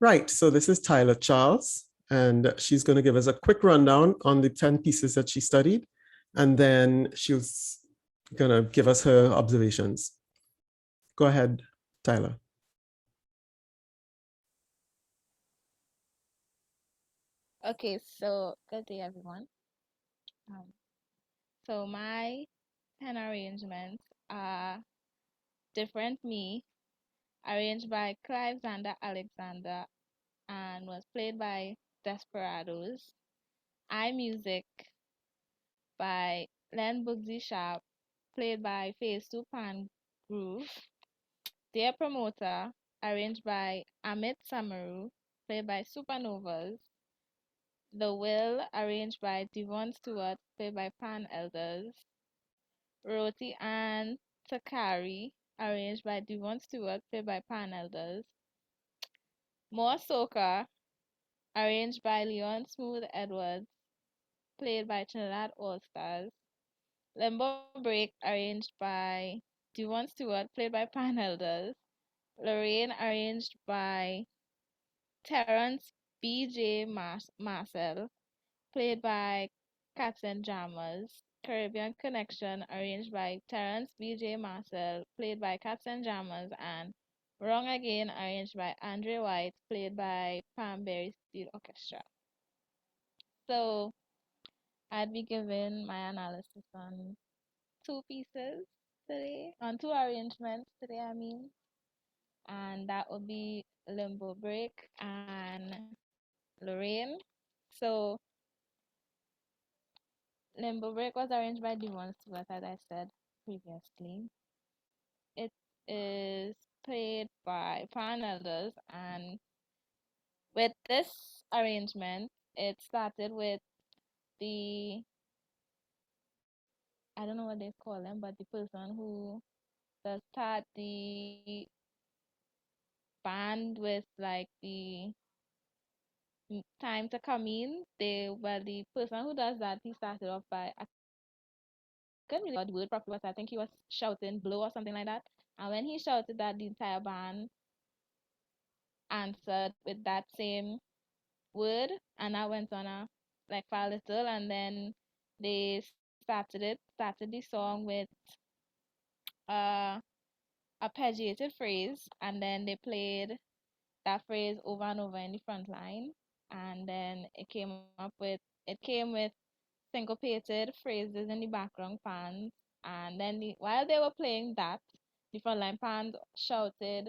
Right, so this is Tyler Charles, and she's going to give us a quick rundown on the 10 pieces that she studied, and then she's going to give us her observations. Go ahead, Tyler. Okay, so good day, everyone. Um, so my 10 arrangements are Different Me, arranged by Clive Zander Alexander and was played by Desperados. iMusic by Len Bugsy Sharp, played by Phase 2 Pan Groove. Dear Promoter, arranged by Amit Samaru, played by Supernovas. The Will, arranged by Devon Stewart, played by Pan Elders. Roti and Takari, arranged by Devon Stewart, played by Pan Elders. More Soca, arranged by Leon Smooth Edwards, played by Trinidad All Stars. Limbo Break, arranged by Devon Stewart, played by Pan Elders. Lorraine, arranged by Terence B.J. Marcel, played by Cats and Jammers. Caribbean Connection, arranged by Terence B.J. Marcel, played by Cats and Jammers, and Wrong Again, arranged by Andre White, played by Pamberry Steel Orchestra. So I'd be giving my analysis on two pieces today, on two arrangements today, I mean, and that would be Limbo Break and Lorraine. So Limbo Break was arranged by Devon Stewart, as I said previously. It is played by Pan Elders, and with this arrangement, it started with the I don't know what they call them, but the person who does start the band with like the time to come in. The person who does that, he started off by I couldn't really remember the word properly, but I think he was shouting blow or something like that. And when he shouted that, the entire band answered with that same word, and I went on like for a little, and then they started the song with uh arpeggiated phrase, and then they played that phrase over and over in the front line, and then it came with syncopated phrases in the background pans, and then while they were playing that, the frontline pans shouted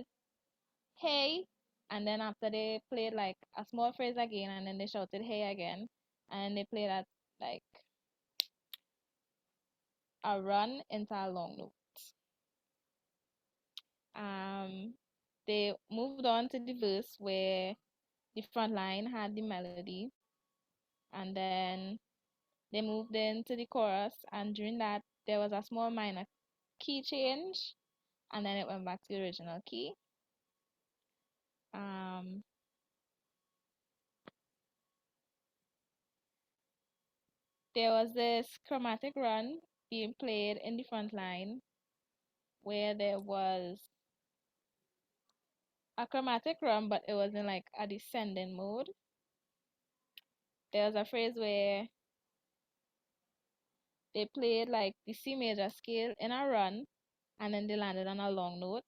hey, and then after they played like a small phrase again, and then they shouted hey again, and they played at like a run into a long note. Um, they moved on to the verse where the front line had the melody, and then they moved into the chorus, and during that there was a small minor key change, and then it went back to the original key. Um, there was this chromatic run being played in the front line where there was a chromatic run, but it was in like a descending mode. There was a phrase where they played like the C major scale in a run, and then they landed on a long note.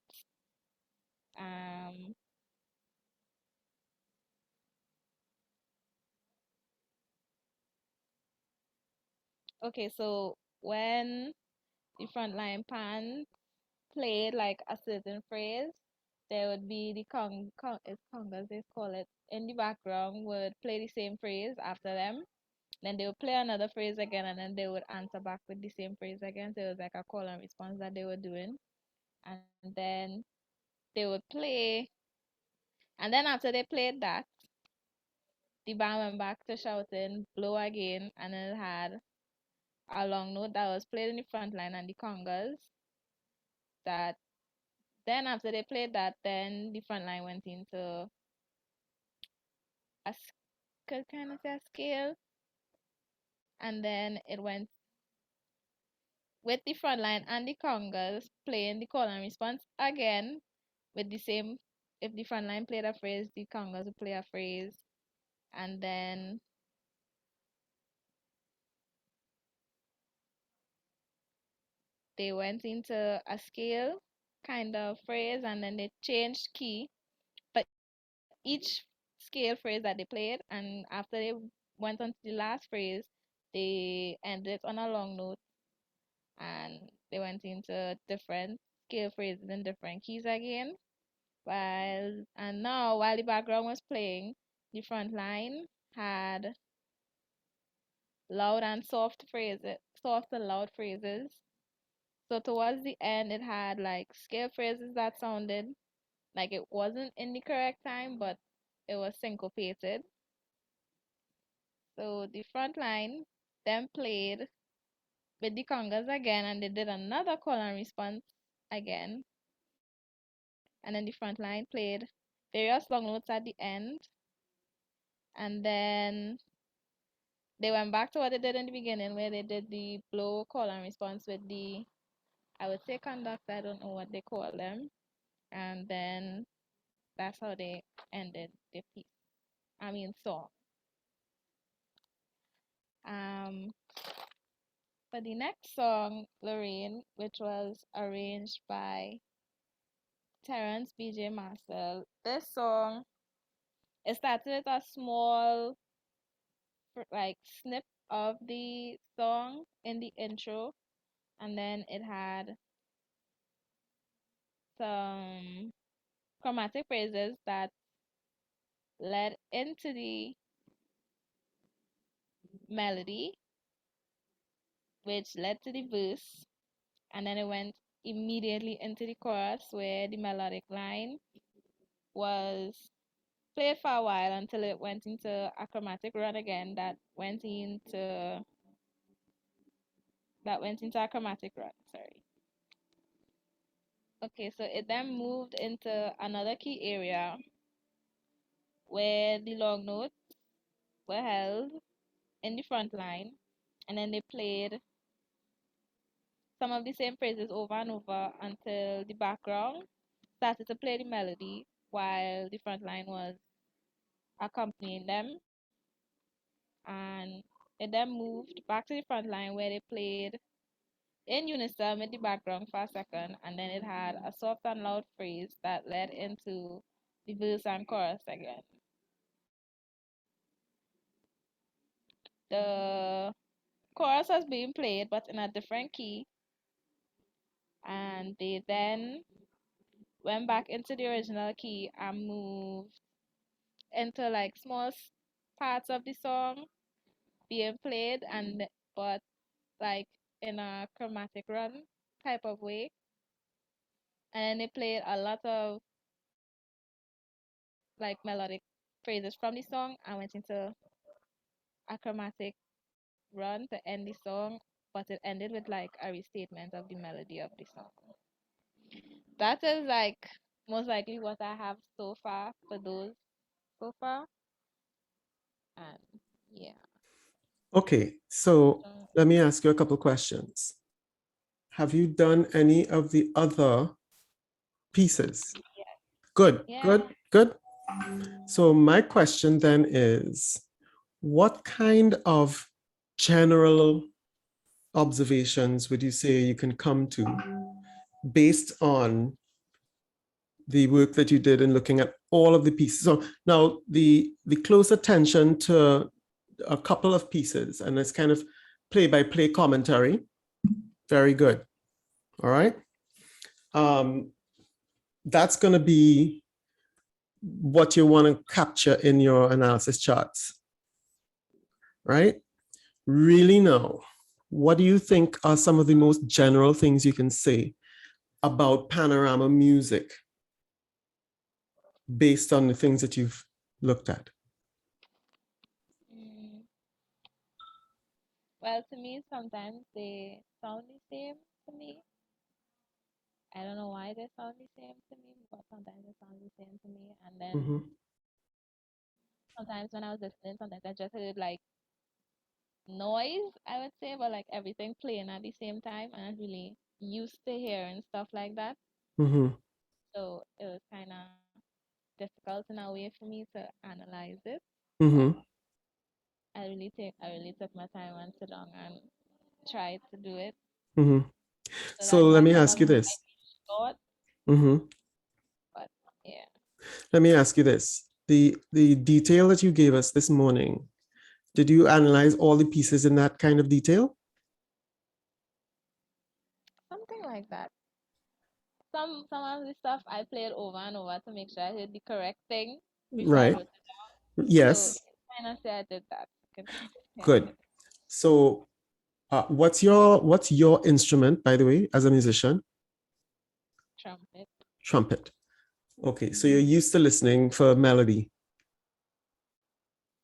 Um, okay, so when the frontline pan played like a certain phrase, there would be the it's congas they call it in the background would play the same phrase after them. Then they would play another phrase again, and then they would answer back with the same phrase again. So it was like a call and response that they were doing. And then they would play, and then after they played that, the band went back to shouting blow again, and it had a long note that was played in the front line and the congas. That then after they played that, then the front line went into a kind of say a scale, and then it went with the front line and the congas playing the call and response again with the same if the front line played a phrase, the congas would play a phrase, and then they went into a scale kind of phrase, and then they changed key for each scale phrase that they played. And after they went on to the last phrase, they ended on a long note, and they went into different scale phrases in different keys again. While the background was playing, the front line had loud and soft phrases, soft and loud phrases. So towards the end, it had like scale phrases that sounded like it wasn't in the correct time, but it was syncopated. So the front line then played with the congas again, and they did another call and response again. And then the front line played various long notes at the end, and then they went back to what they did in the beginning, where they did the blow call and response with the, I would say conductor, I don't know what they call them, and then that's how they ended the piece. I mean song. Um, for the next song, Lorraine, which was arranged by Terrence BJ Marcel. This song, it started with a small like snip of the song in the intro, and then it had some chromatic phrases that led into the melody, which led to the verse, and then it went immediately into the chorus where the melodic line was played for a while until it went into a chromatic run again that went into a chromatic run. Sorry. Okay, so it then moved into another key area where the long notes were held in the front line, and then they played some of the same phrases over and over until the background started to play the melody while the front line was accompanying them. And it then moved back to the front line where they played in unison with the background for a second, and then it had a soft and loud phrase that led into the verse and chorus again. The chorus was being played but in a different key, and they then went back into the original key and moved into like small parts of the song being played, and but like in a chromatic run type of way. And then they played a lot of like melodic phrases from the song and went into a chromatic run to end the song, but it ended with like a restatement of the melody of the song. That is like most likely what I have so far for those so far. And yeah. Okay, so So, let me ask you a couple questions. Have you done any of the other pieces? Good, yeah. good, good. So my question then is, what kind of general observations would you say you can come to based on the work that you did in looking at all of the pieces? So now the close attention to a couple of pieces and it's kind of play by play commentary. Very good. All right. Um, that's going to be what you want to capture in your analysis charts, right? Really know, what do you think are some of the most general things you can say about panorama music based on the things that you've looked at? Mm, well, to me, sometimes they sound the same to me. I don't know why they sound the same to me, but sometimes they sound the same to me. And then Mhm, sometimes when I was listening, sometimes I just heard like noise, I would say, but like everything playing at the same time. And I'm really used to hearing stuff like that. mhm. So it was kind of difficult in a way for me to analyze it, but Mm-hmm. I really took my time and sit down and tried to do it. Mm-hmm. So So that let yeah, me some ask of you them this. might be short, Mm-hmm. but yeah. Let me ask you this. The detail that you gave us this morning, did you analyze all the pieces in that kind of detail? Something like that. Some of the stuff I played over and over to make sure I did the correct thing before I Right. wrote it. So Yes. kind of say I did that. You can kind of say I Good. did So what's your instrument, by the way, as a musician? trumpet. Trumpet. Okay, so you're Hmm. used to listening for melody.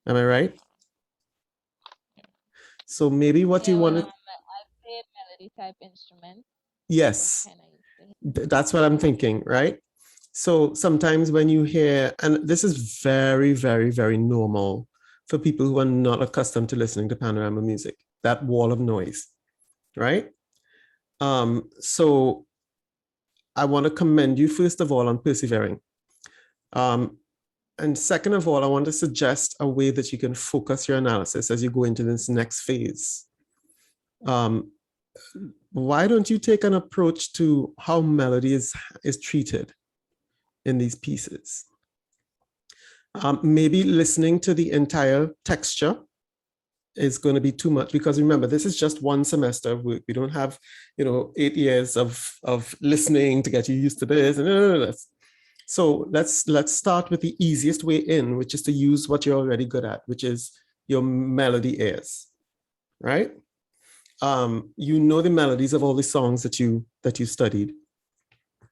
Am I right? So maybe what you Yeah, want to, I played melody type instruments, so I'm yes, kind of used to it. that's what I'm thinking, right? So sometimes when you hear, and this is very, very, very normal for people who are not accustomed to listening to panorama music, that wall of noise, right? So I want to commend you, first of all, on persevering. Um, and second of all, I want to suggest a way that you can focus your analysis as you go into this next phase. Um, why don't you take an approach to how melody is treated in these pieces? Maybe listening to the entire texture is going to be too much, because remember, this is just one semester of work. We don't have 8 years of listening to get you used to this and this. So let's start with the easiest way in, which is to use what you're already good at, which is your melody airs, right? You know the melodies of all the songs that you studied.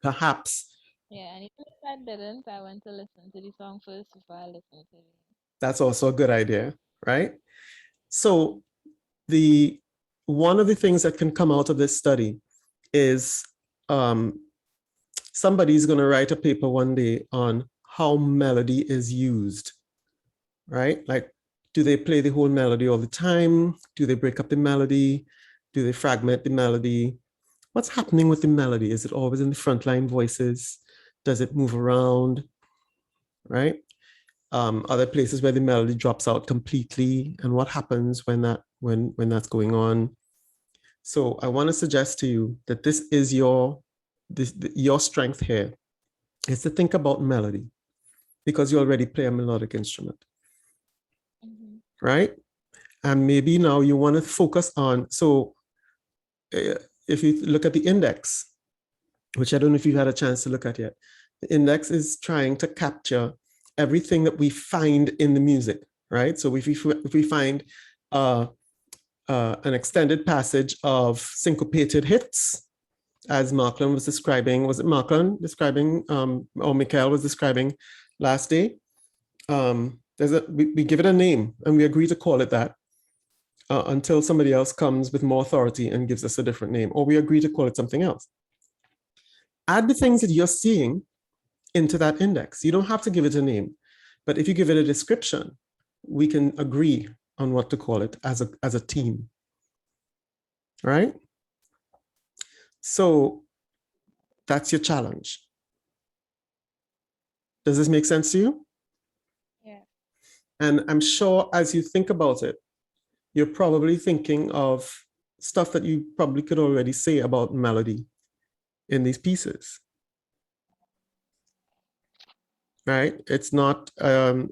Perhaps Yeah, and even if I didn't, I went to listen to the song first before I listened to it. that's also a good idea, right? So the one of the things that can come out of this study is um, somebody's going to write a paper one day on how melody is used, right? Like, do they play the whole melody all the time? Do they break up the melody? Do they fragment the melody? What's happening with the melody? Is it always in the frontline voices? Does it move around, right? Other places where the melody drops out completely, and what happens when that's going on? So I want to suggest to you that this is your strength here is to think about melody, because you already play a melodic instrument, Mm-hmm. right? And maybe now you want to focus on, so if you look at the index, which I don't know if you've had a chance to look at yet, the index is trying to capture everything that we find in the music, right? So if we find uh, an extended passage of syncopated hits, as Markland was describing, was it Markland describing, or Mikhail was describing last day? We give it a name and we agree to call it that until somebody else comes with more authority and gives us a different name, or we agree to call it something else. Add the things that you're seeing into that index. You don't have to give it a name, but if you give it a description, we can agree on what to call it as a team, right? So that's your challenge. Does this make sense to you? Yeah. And I'm sure as you think about it, you're probably thinking of stuff that you probably could already say about melody in these pieces, right? It's not, how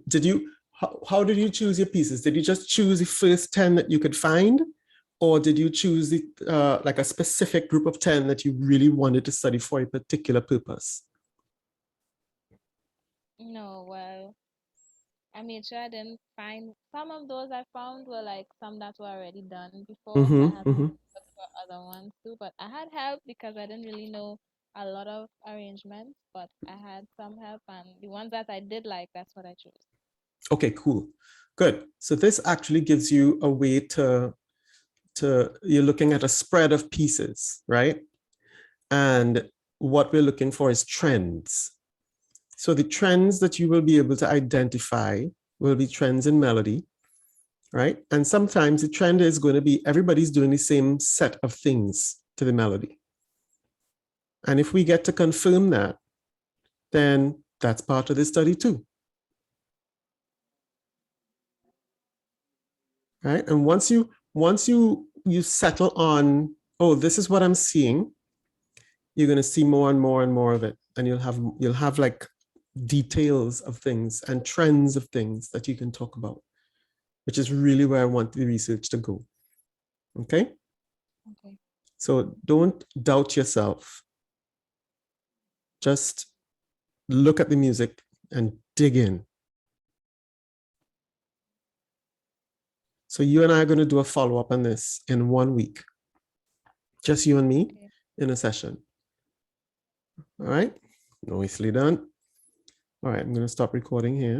did you choose your pieces? Did you just choose the first 10 that you could find? Or did you choose like a specific group of 10 that you really wanted to study for a particular purpose? No, well, I made sure I didn't find some of those I found were like some that were already done before, so I Mm-hmm, had to mm-hmm. look for other ones too. But I had help because I didn't really know a lot of arrangements, but I had some help, and the ones that I did like, that's what I chose. Okay, cool. Good. So this actually gives you a way to you're looking at a spread of pieces, right? And what we're looking for is trends. So the trends that you will be able to identify will be trends in melody, right? And sometimes the trend is going to be everybody's doing the same set of things to the melody. And if we get to confirm that, then That's part of this study too. Right? And once you settle on, oh, this is what I'm seeing, you're going to see more and more and more of it. And you'll have like details of things and trends of things that you can talk about, which is really where I want the research to go. Okay? Okay. So don't doubt yourself. Just look at the music and dig in. So you and I are going to do a follow-up on this in 1 week. Just you and me Okay. in a session. All right? Nicely done. All right, I'm going to stop recording here.